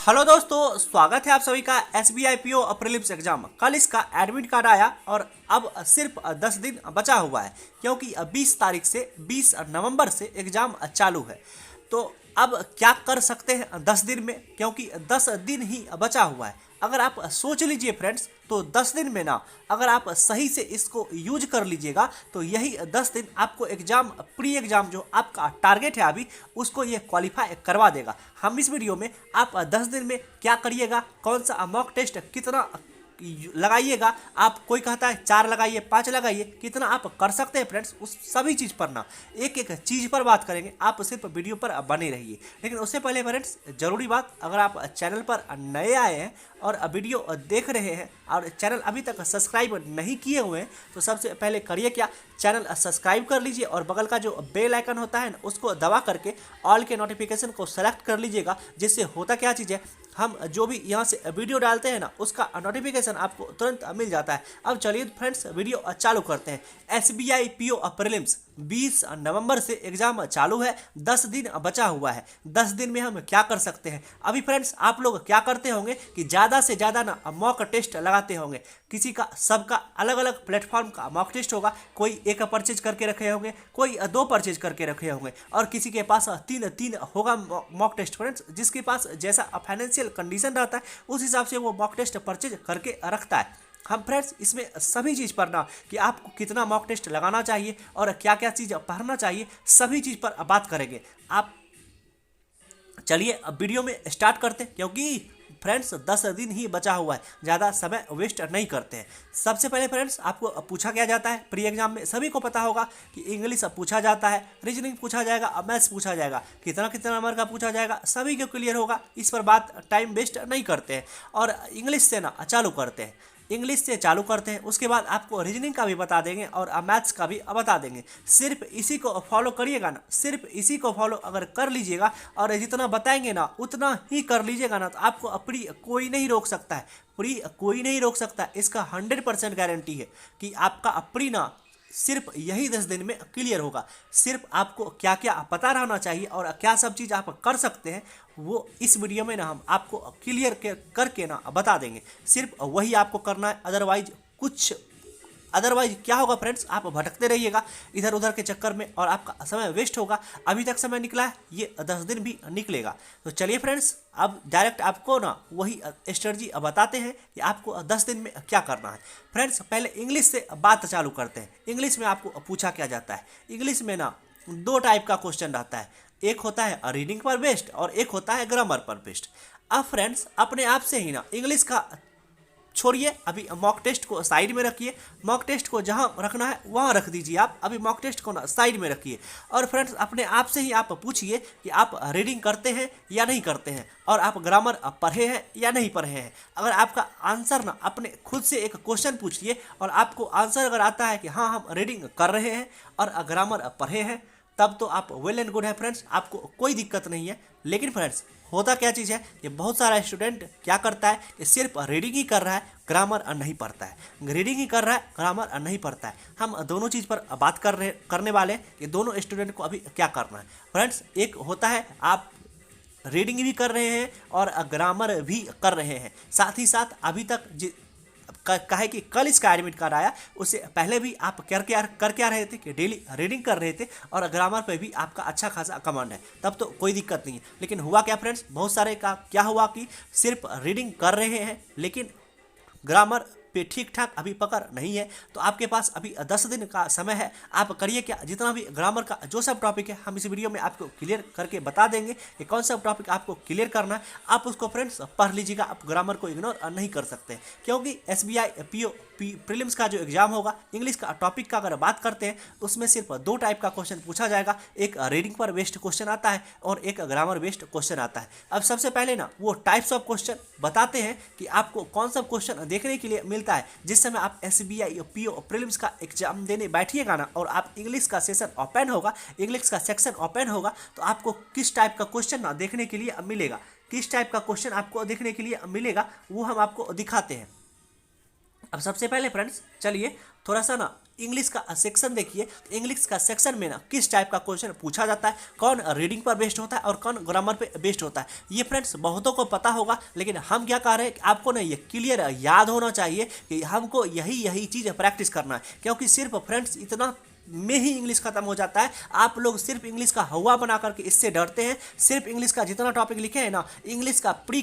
Hello दोस्तों, स्वागत है आप सभी का SBI PO प्रीलिम्स एग्जाम। कल इसका एडमिट कार्ड आया और अब सिर्फ 10 दिन बचा हुआ है, क्योंकि 20 तारीख से 20 नवंबर से एग्जाम चालू है। तो अब क्या कर सकते हैं 10 दिन में, क्योंकि 10 दिन ही बचा हुआ है। अगर आप सोच लीजिए फ्रेंड्स, तो 10 दिन में ना अगर आप सही से इसको यूज कर लीजिएगा तो यही 10 दिन आपको एग्जाम प्री एग्जाम जो आपका टारगेट है अभी उसको ये क्वालिफाई करवा देगा। हम इस वीडियो में आप 10 दिन में क्या करिएगा, कौन सा मॉक टेस्ट कितना लगाइएगा, आप कोई कहता है 4 लगाइए 5 लगाइए, कितना आप कर सकते हैं फ्रेंड्स, उस सभी चीज़ पर ना एक एक चीज़ पर बात करेंगे। आप सिर्फ वीडियो पर बने रहिए। लेकिन उससे पहले फ्रेंड्स ज़रूरी बात, अगर आप चैनल पर नए आए हैं और वीडियो देख रहे हैं और चैनल अभी तक सब्सक्राइब नहीं किए हुए हैं तो सबसे पहले करिए क्या, चैनल सब्सक्राइब कर लीजिए और बगल का जो बेल आइकन होता है ना उसको दबा करके ऑल के नोटिफिकेशन को सेलेक्ट कर लीजिएगा। जिससे होता क्या चीज़ है, हम जो भी यहाँ से वीडियो डालते हैं ना उसका नोटिफिकेशन आपको तुरंत मिल जाता है। अब चलिए फ्रेंड्स वीडियो चालू करते हैं। SBI PO प्रीलिम्स 20 नवंबर से एग्जाम चालू है, 10 दिन बचा हुआ है। 10 दिन में हम क्या कर सकते हैं। अभी फ्रेंड्स आप लोग क्या करते होंगे कि ज़्यादा से ज़्यादा ना मॉक टेस्ट लगाते होंगे। किसी का सबका अलग अलग प्लेटफॉर्म का मॉक टेस्ट होगा। कोई एक परचेज करके रखे होंगे, कोई 2 परचेज करके रखे होंगे और किसी के पास 3 होगा मॉक टेस्ट। फ्रेंड्स जिसके पास जैसा फाइनेंशियल कंडीशन रहता है उस हिसाब से वो मॉक टेस्ट परचेज करके रखता है। हम फ्रेंड्स इसमें सभी चीज़ पर ना कि आपको कितना मॉक टेस्ट लगाना चाहिए और क्या क्या चीज़ पढ़ना चाहिए, सभी चीज़ पर बात करेंगे। आप चलिए अब वीडियो में स्टार्ट करते हैं, क्योंकि फ्रेंड्स 10 दिन ही बचा हुआ है, ज़्यादा समय वेस्ट नहीं करते हैं। सबसे पहले फ्रेंड्स आपको पूछा क्या जाता है प्री एग्जाम में, सभी को पता होगा कि इंग्लिश पूछा जाता है, रीजनिंग पूछा जाएगा और मैथ्स पूछा जाएगा। कितना कितना नंबर का पूछा जाएगा सभी को क्लियर होगा, इस पर बात टाइम वेस्ट नहीं करते हैं और इंग्लिश से ना चालू करते हैं। इंग्लिश से चालू करते हैं, उसके बाद आपको रीजनिंग का भी बता देंगे और मैथ्स का भी बता देंगे। सिर्फ इसी को फॉलो करिएगा ना, सिर्फ इसी को फॉलो अगर कर लीजिएगा और जितना बताएंगे ना उतना ही कर लीजिएगा ना, तो आपको प्री कोई नहीं रोक सकता है। प्री कोई नहीं रोक सकता, इसका 100% गारंटी है कि आपका प्री ना सिर्फ यही 10 दिन में क्लियर होगा। सिर्फ आपको क्या क्या पता रहना चाहिए और क्या सब चीज़ आप कर सकते हैं वो इस वीडियो में ना हम आपको क्लियर करके ना बता देंगे। सिर्फ वही आपको करना है, अदरवाइज क्या होगा फ्रेंड्स, आप भटकते रहिएगा इधर उधर के चक्कर में और आपका समय वेस्ट होगा। अभी तक समय निकला है, ये 10 दिन भी निकलेगा। तो चलिए फ्रेंड्स अब डायरेक्ट आपको ना वही स्ट्रेटजी बताते हैं कि आपको 10 दिन में क्या करना है। फ्रेंड्स पहले इंग्लिश से बात चालू करते हैं। इंग्लिश में आपको पूछा क्या जाता है, इंग्लिश में ना 2 टाइप का क्वेश्चन रहता है। एक होता है रीडिंग पर बेस्ड और एक होता है ग्रामर पर बेस्ड। अब फ्रेंड्स अपने आप से ही ना इंग्लिश का छोड़िए, अभी मॉक टेस्ट को साइड में रखिए। मॉक टेस्ट को जहां रखना है वहां रख दीजिए, आप अभी मॉक टेस्ट को ना साइड में रखिए और फ्रेंड्स अपने आप से ही आप पूछिए कि आप रीडिंग करते हैं या नहीं करते हैं और आप ग्रामर पढ़े हैं या नहीं पढ़े हैं। अगर आपका आंसर ना अपने खुद से एक क्वेश्चन पूछिए और आपको आंसर अगर आता है कि हाँ हम रीडिंग कर रहे हैं और ग्रामर पढ़े हैं, तब तो आप वेल एंड गुड है फ्रेंड्स, आपको कोई दिक्कत नहीं है। लेकिन फ्रेंड्स होता क्या चीज़ है, ये बहुत सारा स्टूडेंट क्या करता है कि सिर्फ रीडिंग ही कर रहा है, ग्रामर नहीं पढ़ता है। रीडिंग ही कर रहा है, ग्रामर नहीं पढ़ता है। हम दोनों चीज़ पर बात करने वाले कि दोनों स्टूडेंट को अभी क्या करना है। फ्रेंड्स एक होता है आप रीडिंग भी कर रहे हैं और ग्रामर भी कर रहे हैं, साथ ही साथ अभी तक कहे कि कल इसका एडमिट कार्ड आया, उससे पहले भी आप कर क्या रहे थे कि डेली रीडिंग कर रहे थे और ग्रामर पे भी आपका अच्छा खासा कमांड है, तब तो कोई दिक्कत नहीं है। लेकिन हुआ क्या फ्रेंड्स, बहुत सारे का क्या हुआ कि सिर्फ रीडिंग कर रहे हैं लेकिन ग्रामर पे ठीक ठाक अभी पकड़ नहीं है। तो आपके पास अभी 10 दिन का समय है, आप करिए क्या, जितना भी ग्रामर का जो सब टॉपिक है हम इस वीडियो में आपको क्लियर करके बता देंगे कि कौन सा टॉपिक आपको क्लियर करना है। आप उसको फ्रेंड्स पढ़ लीजिएगा, आप ग्रामर को इग्नोर नहीं कर सकते, क्योंकि SBI PO प्रीलिम्स का जो एग्जाम होगा इंग्लिश का टॉपिक का अगर बात करते हैं तो उसमें सिर्फ 2 टाइप का क्वेश्चन पूछा जाएगा। एक रीडिंग पर बेस्ड क्वेश्चन आता है और एक ग्रामर बेस्ड क्वेश्चन आता है। अब सबसे पहले ना वो टाइप्स ऑफ क्वेश्चन बताते हैं कि आपको कौन सा क्वेश्चन देखने के लिए मिलता है। जिस समय आप SBI PO प्रीलिम्स का एग्जाम देने बैठिएगा ना और आप इंग्लिश का सेशन ओपन होगा, इंग्लिश का सेक्शन ओपन होगा, तो आपको किस टाइप का क्वेश्चन ना देखने के लिए मिलेगा, किस टाइप का क्वेश्चन आपको देखने के लिए मिलेगा वो हम आपको दिखाते हैं। अब सबसे पहले फ्रेंड्स चलिए थोड़ा सा ना इंग्लिश का सेक्शन देखिए, इंग्लिश का सेक्शन में ना किस टाइप का क्वेश्चन पूछा जाता है, कौन रीडिंग पर बेस्ड होता है और कौन ग्रामर पे बेस्ड होता है। ये फ्रेंड्स बहुतों को पता होगा, लेकिन हम क्या कह रहे हैं कि आपको ना ये क्लियर याद होना चाहिए कि हमको यही चीज़ प्रैक्टिस करना है, क्योंकि सिर्फ फ्रेंड्स इतना में ही इंग्लिश खत्म हो जाता है। आप लोग सिर्फ इंग्लिश का हवा बना करके इससे डरते हैं। सिर्फ इंग्लिश का जितना टॉपिक लिखे हैं ना, इंग्लिश का प्री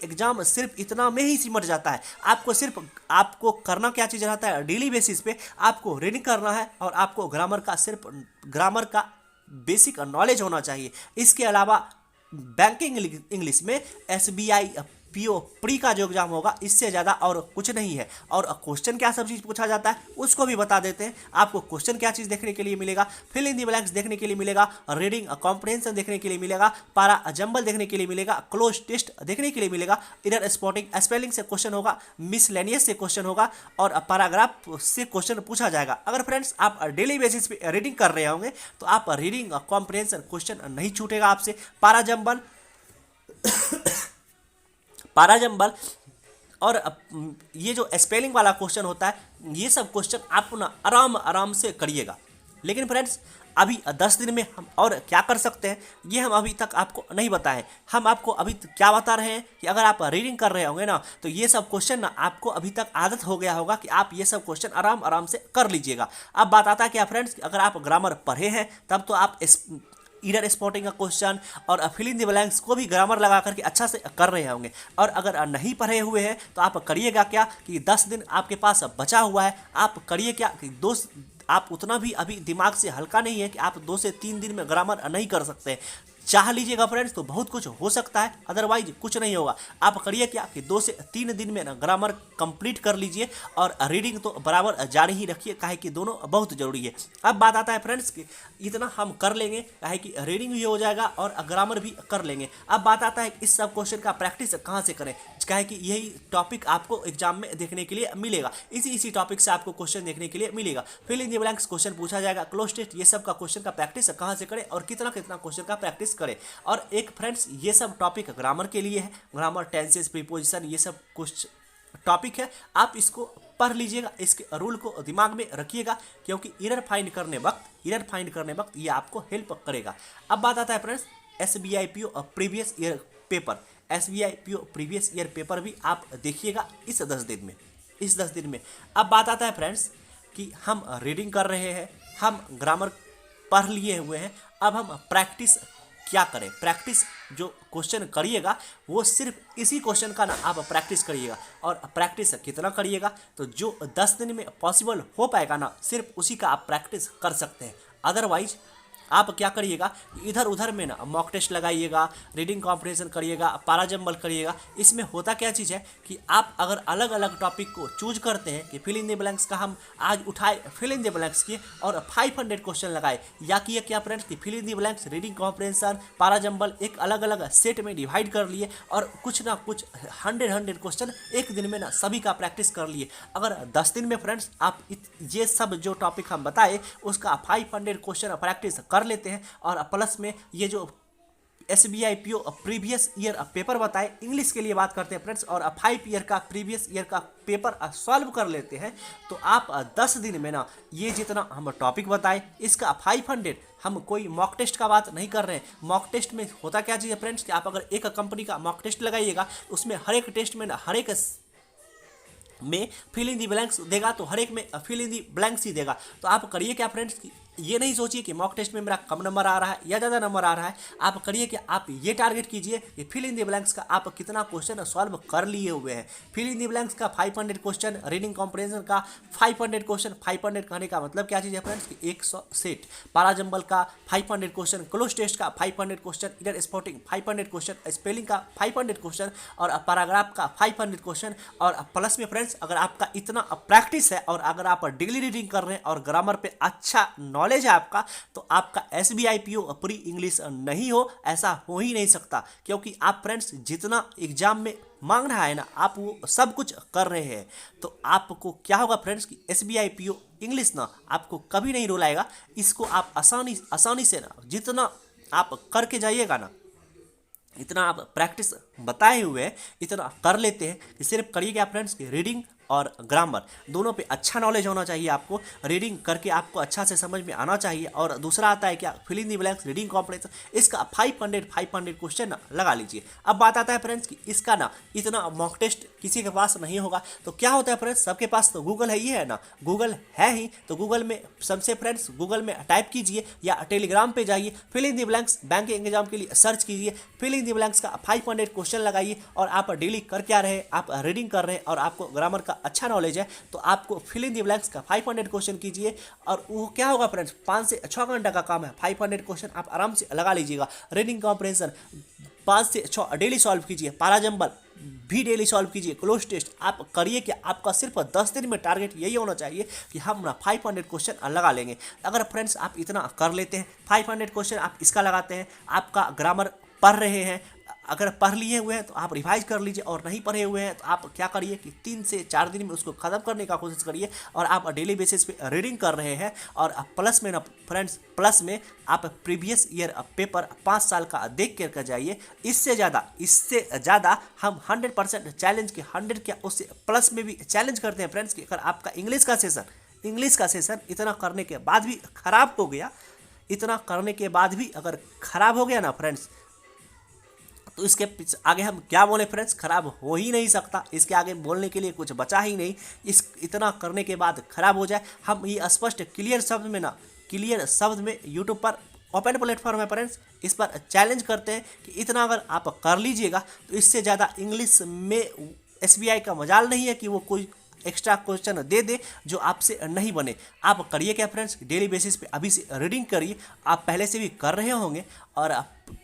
एग्जाम सिर्फ इतना में ही सिमट जाता है। आपको करना क्या चीज़ रहता है, डेली बेसिस पे आपको रीडिंग करना है और आपको ग्रामर का बेसिक नॉलेज होना चाहिए। इसके अलावा बैंकिंग इंग्लिश में SBI PO प्री का जो एग्जाम होगा इससे ज़्यादा और कुछ नहीं है। और क्वेश्चन क्या सब चीज़ पूछा जाता है उसको भी बता देते हैं। आपको क्वेश्चन क्या चीज़ देखने के लिए मिलेगा, फिल इन दी ब्लैंक्स देखने के लिए मिलेगा, रीडिंग कॉम्प्रिहेंशन देखने के लिए मिलेगा, पारा जंबल देखने के लिए मिलेगा, क्लोज टेस्ट देखने के लिए मिलेगा, इधर स्पॉटिंग स्पेलिंग से क्वेश्चन होगा, मिसलेनियस से क्वेश्चन होगा और पैराग्राफ से क्वेश्चन पूछा जाएगा। अगर फ्रेंड्स आप डेली बेसिस पे रीडिंग कर रहे होंगे तो आप रीडिंग कॉम्प्रिहेंशन क्वेश्चन नहीं छूटेगा आपसे। पाराजंबल और ये जो स्पेलिंग वाला क्वेश्चन होता है, ये सब क्वेश्चन आप ना आराम से करिएगा। लेकिन फ्रेंड्स अभी 10 दिन में हम और क्या कर सकते हैं ये हम अभी तक आपको नहीं बताएं। हम आपको अभी क्या बता रहे हैं कि अगर आप रीडिंग कर रहे होंगे ना तो ये सब क्वेश्चन ना आपको अभी तक आदत हो गया होगा कि आप ये सब क्वेश्चन आराम से कर लीजिएगा। अब बात आता है क्या फ्रेंड्स, अगर आप ग्रामर पढ़े हैं तब तो आप इधर स्पॉटिंग का क्वेश्चन और फिल इन द ब्लैंक्स को भी ग्रामर लगा करके अच्छा से कर रहे होंगे। और अगर नहीं पढ़े हुए हैं तो आप करिएगा क्या कि 10 दिन आपके पास बचा हुआ है, आप करिए क्या कि आप उतना भी अभी दिमाग से हल्का नहीं है कि आप 2 से 3 दिन में ग्रामर नहीं कर सकते। चाह लीजिएगा फ्रेंड्स तो बहुत कुछ हो सकता है, अदरवाइज कुछ नहीं होगा। आप करिए क्या कि 2 से 3 दिन में ना ग्रामर कंप्लीट कर लीजिए और रीडिंग तो बराबर जारी ही रखिए, काहे कि दोनों बहुत जरूरी है। अब बात आता है फ्रेंड्स कि इतना हम कर लेंगे काहे कि रीडिंग भी हो जाएगा और ग्रामर भी कर लेंगे। अब बात आता है इस सब क्वेश्चन का प्रैक्टिस कहाँ से करें, काहे कि यही टॉपिक आपको एग्जाम में देखने के लिए मिलेगा। इसी टॉपिक से आपको क्वेश्चन देखने के लिए मिलेगा। Fill in the blanks question पूछा जाएगा, क्लोज टेस्ट, ये सब का क्वेश्चन का प्रैक्टिस कहाँ से करें और कितना क्वेश्चन का प्रैक्टिस करें। और एक फ्रेंड्स ये सब टॉपिक ग्रामर के लिए है, ग्रामर, टेंसेस, प्रीपोजिशन, ये सब कुछ टॉपिक है, आप इसको पढ़ लीजिएगा, इसके रूल को दिमाग में रखिएगा, क्योंकि एरर फाइंड करने वक्त ये आपको हेल्प करेगा। अब बात आता है friends SBI PO previous year paper. SBI PO previous year paper भी आप देखिएगा इस 10 दिन में। अब बात आता है फ्रेंड्स कि हम रीडिंग कर रहे हैं, हम ग्रामर पढ़ लिए हुए हैं, अब हम प्रैक्टिस क्या करें। प्रैक्टिस जो क्वेश्चन करिएगा वो सिर्फ इसी क्वेश्चन का ना आप प्रैक्टिस करिएगा। और प्रैक्टिस कितना करिएगा तो जो 10 दिन में पॉसिबल हो पाएगा ना सिर्फ उसी का आप प्रैक्टिस कर सकते हैं। अदरवाइज आप क्या करिएगा, इधर उधर में ना मॉक टेस्ट लगाइएगा, रीडिंग कॉम्प्रिहेंशन करिएगा, पाराजंबल करिएगा। इसमें होता क्या चीज़ है कि आप अगर अलग अलग टॉपिक को चूज करते हैं कि फिल इन द ब्लैंक्स का हम आज उठाए, फिल इन द ब्लैंक्स किए और 500 क्वेश्चन लगाए, या किए क्या फ्रेंड्स कि fill in the blanks, reading comprehension, para jumble एक अलग अलग सेट में डिवाइड कर लिए और कुछ ना कुछ 100 क्वेश्चन एक दिन में ना सभी का प्रैक्टिस कर लिए। अगर 10 दिन में फ्रेंड्स आप ये सब जो टॉपिक हम बताए उसका 500 क्वेश्चन प्रैक्टिस कर लेते हैं और प्लस में ये जो SBI PO previous year paper बताए, इंग्लिश के लिए बात करते हैं फ्रेंड्स, और 5 ईयर का प्रीवियस ईयर का पेपर सॉल्व कर लेते हैं, तो आप 10 दिन में ना ये जितना हम टॉपिक बताए इसका 500, हम कोई मॉक टेस्ट का बात नहीं कर रहे हैं। मॉक टेस्ट में होता क्या चीज़ है फ्रेंड्स कि आप अगर एक कंपनी का मॉक टेस्ट लगाइएगा उसमें हर एक टेस्ट में ना हर एक में फिल इन दी ब्लैंक्स देगा, तो हर एक में फिल इन दी ब्लैंक्स ही देगा। तो आप करिए क्या फ्रेंड्स कि ये नहीं सोचिए कि मॉक टेस्ट में मेरा कम नंबर आ रहा है या ज़्यादा नंबर आ रहा है। आप करिए कि आप ये टारगेट कीजिए कि फिल इन द ब्लैंक्स का आप कितना क्वेश्चन सॉल्व कर लिए हुए हैं। फिल इन द ब्लैंक्स का 500 क्वेश्चन, रीडिंग कॉम्प्रिहेंशन का 500 क्वेश्चन, 500 कहने का मतलब क्या चीज़ है फ्रेंड्स कि 100 सेट, पाराजंबल का 500 क्वेश्चन, क्लोज टेस्ट का 500 क्वेश्चन, इधर स्पॉटिंग 500 क्वेश्चन, स्पेलिंग का 500 क्वेश्चन और पैराग्राफ का 500 क्वेश्चन। और प्लस में फ्रेंड्स अगर आपका इतना प्रैक्टिस है और अगर आप डेली रीडिंग कर रहे हैं और ग्रामर पे अच्छा नॉलेज है आपका, तो आपका SBI PO प्री इंग्लिश नहीं हो, ऐसा हो ही नहीं सकता। क्योंकि आप फ्रेंड्स जितना एग्जाम में मांग रहा है ना आप वो सब कुछ कर रहे हैं, तो आपको क्या होगा फ्रेंड्स कि SBI PO इंग्लिश ना आपको कभी नहीं रुलाएगा। इसको आप आसानी से ना जितना आप करके जाइएगा ना, इतना आप प्रैक्टिस बताए हुए हैं, इतना कर लेते हैं कि सिर्फ करिए क्या फ्रेंड्स कि रीडिंग और ग्रामर दोनों पे अच्छा नॉलेज होना चाहिए आपको। रीडिंग करके आपको अच्छा से समझ में आना चाहिए। और दूसरा आता है क्या, fill in the blanks reading comprehension, इसका 500 क्वेश्चन ना लगा लीजिए। अब बात आता है फ्रेंड्स कि इसका ना इतना मॉक टेस्ट किसी के पास नहीं होगा, तो क्या होता है फ्रेंड्स, सबके पास तो गूगल है ही है ना, गूगल है ही, तो गूगल में सबसे फ्रेंड्स गूगल में टाइप कीजिए या टेलीग्राम पे जाइए, fill in the blanks banking exam के लिए सर्च कीजिए, फिल इन द ब्लैंक्स का 500 क्वेश्चन लगाइए और आप डेली कर क्या रहे, आप रीडिंग कर रहे हैं और आपको ग्रामर का अच्छा नॉलेज है, तो आपको फिल इन द ब्लैंक्स का 500 क्वेश्चन कीजिए और वो क्या होगा फ्रेंड्स, 5 से 6 घंटा का काम है। 500 क्वेश्चन आप आराम से लगा लीजिएगा। रीडिंग कॉम्प्रिहेंशन 5 से 6 डेली सॉल्व कीजिए, पारा जंबल भी डेली सॉल्व कीजिए, क्लोज टेस्ट आप करिए कि आपका सिर्फ 10 दिन में टारगेट यही होना चाहिए कि हम ना 500 क्वेश्चन लगा लेंगे। अगर फ्रेंड्स आप इतना कर लेते हैं, 500 क्वेश्चन आप इसका लगाते हैं, आपका ग्रामर पढ़ रहे हैं, अगर पढ़ लिए हुए हैं तो आप रिवाइज कर लीजिए, और नहीं पढ़े हुए हैं तो आप क्या करिए कि 3 से 4 दिन में उसको ख़त्म करने का कोशिश करिए। और आप डेली बेसिस पे रीडिंग कर रहे हैं और प्लस में ना फ्रेंड्स, प्लस में आप प्रीवियस ईयर पेपर 5 साल का देख कर जाइए। इससे ज़्यादा हम 100% चैलेंज के 100 क्या उससे प्लस में भी चैलेंज करते हैं फ्रेंड्स कि अगर आपका इंग्लिश का सेशन इतना करने के बाद भी ख़राब हो गया, इतना करने के बाद भी अगर ख़राब हो गया ना फ्रेंड्स, तो इसके आगे हम क्या बोले फ्रेंड्स, खराब हो ही नहीं सकता। इसके आगे बोलने के लिए कुछ बचा ही नहीं। इस इतना करने के बाद खराब हो जाए, हम ये स्पष्ट क्लियर शब्द में यूट्यूब पर ओपन प्लेटफॉर्म है फ्रेंड्स, इस पर चैलेंज करते हैं कि इतना अगर आप कर लीजिएगा तो इससे ज़्यादा इंग्लिश में SBI का मजाल नहीं है कि वो कोई एक्स्ट्रा क्वेश्चन दे जो आपसे नहीं बने। आप करिए क्या फ्रेंड्स, डेली बेसिस पे अभी से रीडिंग करिए, आप पहले से भी कर रहे होंगे, और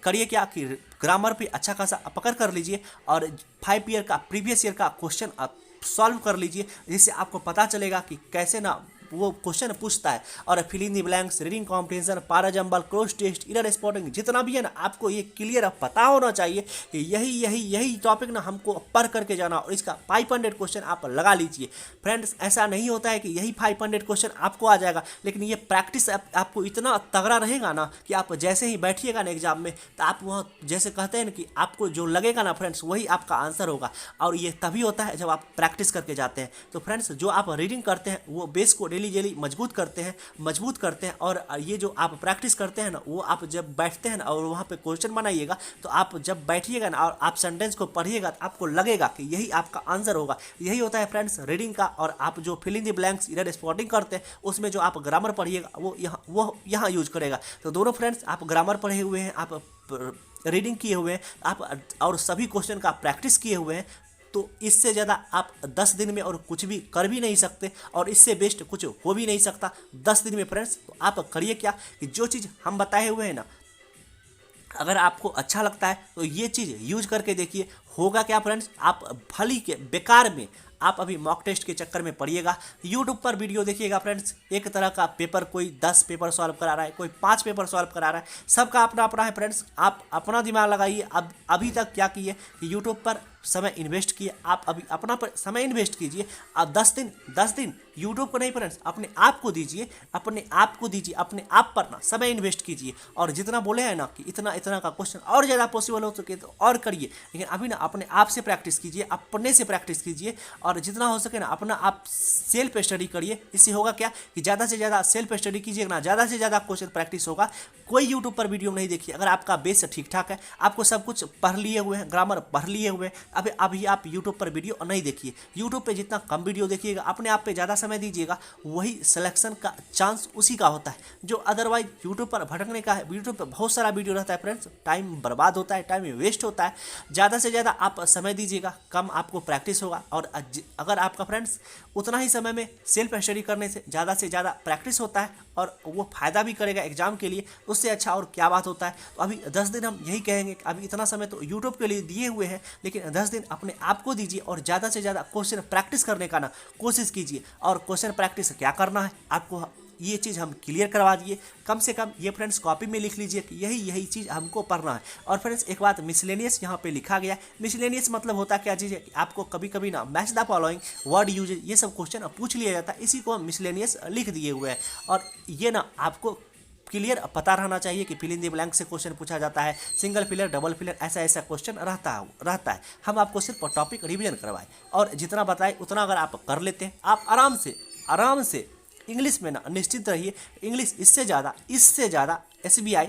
करिए क्या कि ग्रामर पे अच्छा खासा पकड़ कर लीजिए और 5 ईयर का प्रीवियस ईयर का क्वेश्चन आप सॉल्व कर लीजिए, जिससे आपको पता चलेगा कि कैसे ना वो क्वेश्चन पूछता है। और fill in the blanks, reading comprehension, para jumble, cloze test, error spotting, जितना भी है ना आपको ये क्लियर पता होना चाहिए कि यही टॉपिक ना हमको पढ़ करके जाना, और इसका 500 क्वेश्चन आप लगा लीजिए फ्रेंड्स। ऐसा नहीं होता है कि यही 500 क्वेश्चन आपको आ जाएगा, लेकिन ये प्रैक्टिस आपको इतना तगड़ा रहेगा ना कि आप जैसे ही बैठिएगा ना एग्जाम में, तो आप वहाँ जैसे कहते हैं ना कि आपको जो लगेगा ना फ्रेंड्स वही आपका आंसर होगा। और ये तभी होता है जब आप प्रैक्टिस करके जाते हैं। तो फ्रेंड्स जो आप रीडिंग करते हैं वो बेस को डेली मजबूत करते हैं, और ये जो आप प्रैक्टिस करते हैं ना, वो आप जब बैठते हैं ना और वहाँ पे क्वेश्चन बनाइएगा, तो आप जब बैठिएगा ना और आप सेंटेंस को पढ़िएगा तो आपको लगेगा कि यही आपका आंसर होगा। यही होता है फ्रेंड्स रीडिंग का। और आप जो fill in the blanks, error spotting करते हैं, उसमें जो आप ग्रामर पढ़िएगा वो यहाँ यूज करेगा। तो दोनों फ्रेंड्स, आप ग्रामर पढ़े हुए हैं, आप रीडिंग किए हुए हैं, आप और सभी क्वेश्चन का प्रैक्टिस किए हुए हैं, तो इससे ज़्यादा आप 10 दिन में और कुछ भी कर भी नहीं सकते, और इससे बेस्ट कुछ हो भी नहीं सकता 10 दिन में फ्रेंड्स। तो आप करिए क्या कि जो चीज़ हम बताए हुए हैं ना, अगर आपको अच्छा लगता है तो ये चीज़ यूज करके देखिए। होगा क्या फ्रेंड्स, आप भली के बेकार में आप अभी मॉक टेस्ट के चक्कर में पड़िएगा। यूट्यूब पर वीडियो देखिएगा फ्रेंड्स, एक तरह का पेपर, कोई 10 पेपर सॉल्व करा रहा है, कोई 5 पेपर सॉल्व करा रहा है, सबका अपना अपना है फ्रेंड्स। आप अपना दिमाग लगाइए। अब अभी तक क्या किए कि यूट्यूब पर समय इन्वेस्ट किए, आप अभी अपना पर समय इन्वेस्ट कीजिए। आप 10 दिन यूट्यूब को नहीं फ्रेंड्स, अपने आप को दीजिए, अपने आप पर ना समय इन्वेस्ट कीजिए। और जितना बोले हैं ना कि इतना का क्वेश्चन और ज़्यादा पॉसिबल हो सके तो और करिए, लेकिन अभी ना अपने आप से प्रैक्टिस कीजिए, अपने से प्रैक्टिस कीजिए, और जितना हो सके ना अपना आप सेल्फ स्टडी करिए। इससे होगा क्या कि ज़्यादा से ज़्यादा सेल्फ स्टडी कीजिए ना, ज़्यादा से ज़्यादा क्वेश्चन प्रैक्टिस होगा। कोई यूट्यूब पर वीडियो नहीं देखिए। अगर आपका बेस ठीक ठाक है, आपको सब कुछ पढ़ लिए हुए हैं, ग्रामर पढ़ लिए हुए हैं, अभी आप यूट्यूब पर वीडियो नहीं देखिए। यूट्यूब पे जितना कम वीडियो देखिएगा, अपने आप पे ज़्यादा समय दीजिएगा, वही सिलेक्शन का चांस उसी का होता है। जो अदरवाइज यूट्यूब पर भटकने का है, यूट्यूब पर बहुत सारा वीडियो रहता है फ्रेंड्स, टाइम बर्बाद होता है, टाइम वेस्ट होता है। ज़्यादा से ज़्यादा आप समय दीजिएगा, कम आपको प्रैक्टिस होगा। और अगर आपका फ्रेंड्स उतना ही समय में सेल्फ स्टडी करने से ज़्यादा प्रैक्टिस होता है और वो फ़ायदा भी करेगा एग्जाम के लिए, उससे अच्छा और क्या बात होता है। तो अभी 10 दिन हम यही कहेंगे कि अभी इतना समय तो यूट्यूब के लिए दिए हुए हैं, लेकिन 10 दिन अपने आप को दीजिए और ज़्यादा से ज़्यादा क्वेश्चन प्रैक्टिस करने का ना कोशिश कीजिए। और क्वेश्चन प्रैक्टिस क्या करना है आपको, ये चीज़ हम क्लियर करवा दिए। कम से कम ये फ्रेंड्स कॉपी में लिख लीजिए कि यही चीज़ हमको पढ़ना है। और फ्रेंड्स एक बात, मिसलेनियस यहाँ पे लिखा गया। मिसलेनियस मतलब होता क्या चीज़ है कि आपको कभी कभी ना match the following word use, ये सब क्वेश्चन पूछ लिया जाता है, इसी को हम मिसलेनियस लिख दिए हुए हैं। और ये ना आपको क्लियर पता रहना चाहिए कि फिल इन द ब्लैंक से क्वेश्चन पूछा जाता है, सिंगल फिलर, डबल फिलर, ऐसा ऐसा क्वेश्चन रहता है। हम आपको सिर्फ टॉपिक रिवीजन करवाए और जितना बताए उतना अगर आप कर लेते हैं, आप आराम से इंग्लिश में ना निश्चित रहिए। इंग्लिश इससे ज़्यादा SBI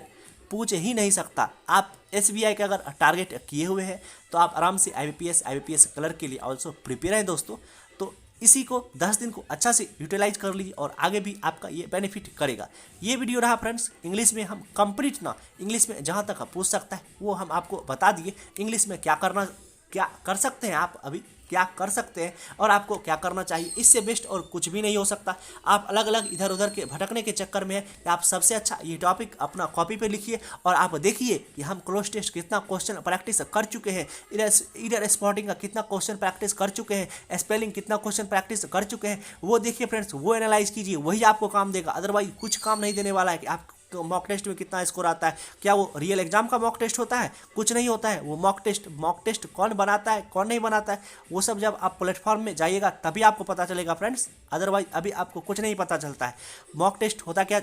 पूछ ही नहीं सकता। आप SBI का अगर टारगेट किए हुए हैं तो आप आराम से IBPS क्लर्क के लिए ऑल्सो प्रिपेयर हैं दोस्तों। तो इसी को 10 दिन को अच्छा से यूटिलाइज कर लीजिए और आगे भी आपका ये बेनिफिट करेगा। ये वीडियो रहा फ्रेंड्स, इंग्लिश में हम कंप्लीट ना, इंग्लिश में जहाँ तक पूछ सकता है वो हम आपको बता दिए। इंग्लिश में क्या कर सकते हैं आप, अभी क्या कर सकते हैं और आपको क्या करना चाहिए, इससे बेस्ट और कुछ भी नहीं हो सकता। आप अलग अलग इधर उधर के भटकने के चक्कर में हैं, आप सबसे अच्छा ये टॉपिक अपना कॉपी पे लिखिए और आप देखिए कि हम क्लोज टेस्ट कितना क्वेश्चन प्रैक्टिस कर चुके हैं, इधर स्पॉटिंग का कितना क्वेश्चन प्रैक्टिस कर चुके हैं, स्पेलिंग कितना क्वेश्चन प्रैक्टिस कर चुके हैं, वो देखिए फ्रेंड्स, वो एनालाइज कीजिए, वही आपको काम देगा। अदरवाइज कुछ काम नहीं देने वाला है कि आप मॉक टेस्ट में कितना स्कोर आता है। क्या वो रियल एग्जाम का मॉक टेस्ट होता है? कुछ नहीं होता है। वो मॉक टेस्ट कौन बनाता है कौन नहीं बनाता है, वो सब जब आप प्लेटफॉर्म में जाइएगा तभी आपको पता चलेगा फ्रेंड्स, अदरवाइज अभी आपको कुछ नहीं पता चलता है। मॉक टेस्ट होता क्या,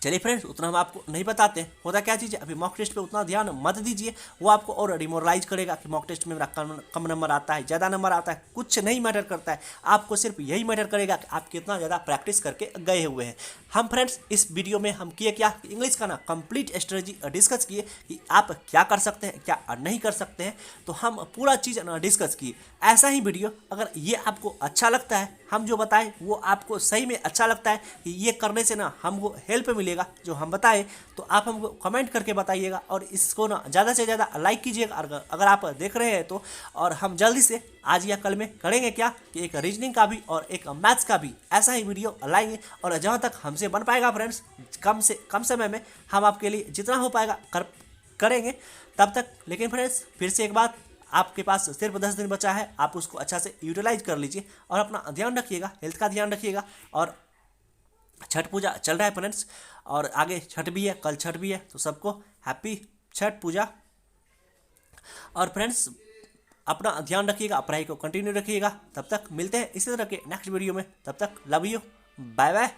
चलिए फ्रेंड्स उतना हम आपको नहीं बताते हैं होता क्या चीज़ है। अभी मॉक टेस्ट पे उतना ध्यान मत दीजिए, वो आपको और डिमोरलाइज करेगा कि मॉक टेस्ट में मेरा कम नंबर आता है, ज़्यादा नंबर आता है, कुछ नहीं मैटर करता है। आपको सिर्फ यही मैटर करेगा कि आप कितना ज़्यादा प्रैक्टिस करके गए हुए हैं। हम फ्रेंड्स इस वीडियो में हम किए क्या, इंग्लिश का ना कंप्लीट स्ट्रेटजी डिस्कस किए कि आप क्या कर सकते हैं क्या नहीं कर सकते हैं, तो हम पूरा चीज़ डिस्कस किए। ऐसा ही वीडियो अगर ये आपको अच्छा लगता है, हम जो बताएं वो आपको सही में अच्छा लगता है कि ये करने से ना हमको हेल्प मिलेगा जो हम बताएं, तो आप हमको कमेंट करके बताइएगा और इसको ना ज़्यादा से ज़्यादा लाइक कीजिएगा अगर आप देख रहे हैं तो। और हम जल्दी से आज या कल में करेंगे क्या कि एक रीजनिंग का भी और एक मैथ्स का भी ऐसा ही वीडियो लाएंगे, और जहाँ तक हमसे बन पाएगा फ्रेंड्स कम समय में हम आपके लिए जितना हो पाएगा करेंगे तब तक। लेकिन फ्रेंड्स फिर से एक बात, आपके पास सिर्फ 10 दिन बचा है, आप उसको अच्छा से यूटिलाइज कर लीजिए और अपना ध्यान रखिएगा, हेल्थ का ध्यान रखिएगा। और छठ पूजा चल रहा है फ्रेंड्स, और आगे छठ भी है, कल छठ भी है, तो सबको हैप्पी छठ पूजा। और फ्रेंड्स अपना ध्यान रखिएगा, पढ़ाई को कंटिन्यू रखिएगा। तब तक मिलते हैं इसी तरह के नेक्स्ट वीडियो में, तब तक लव यू, बाय बाय।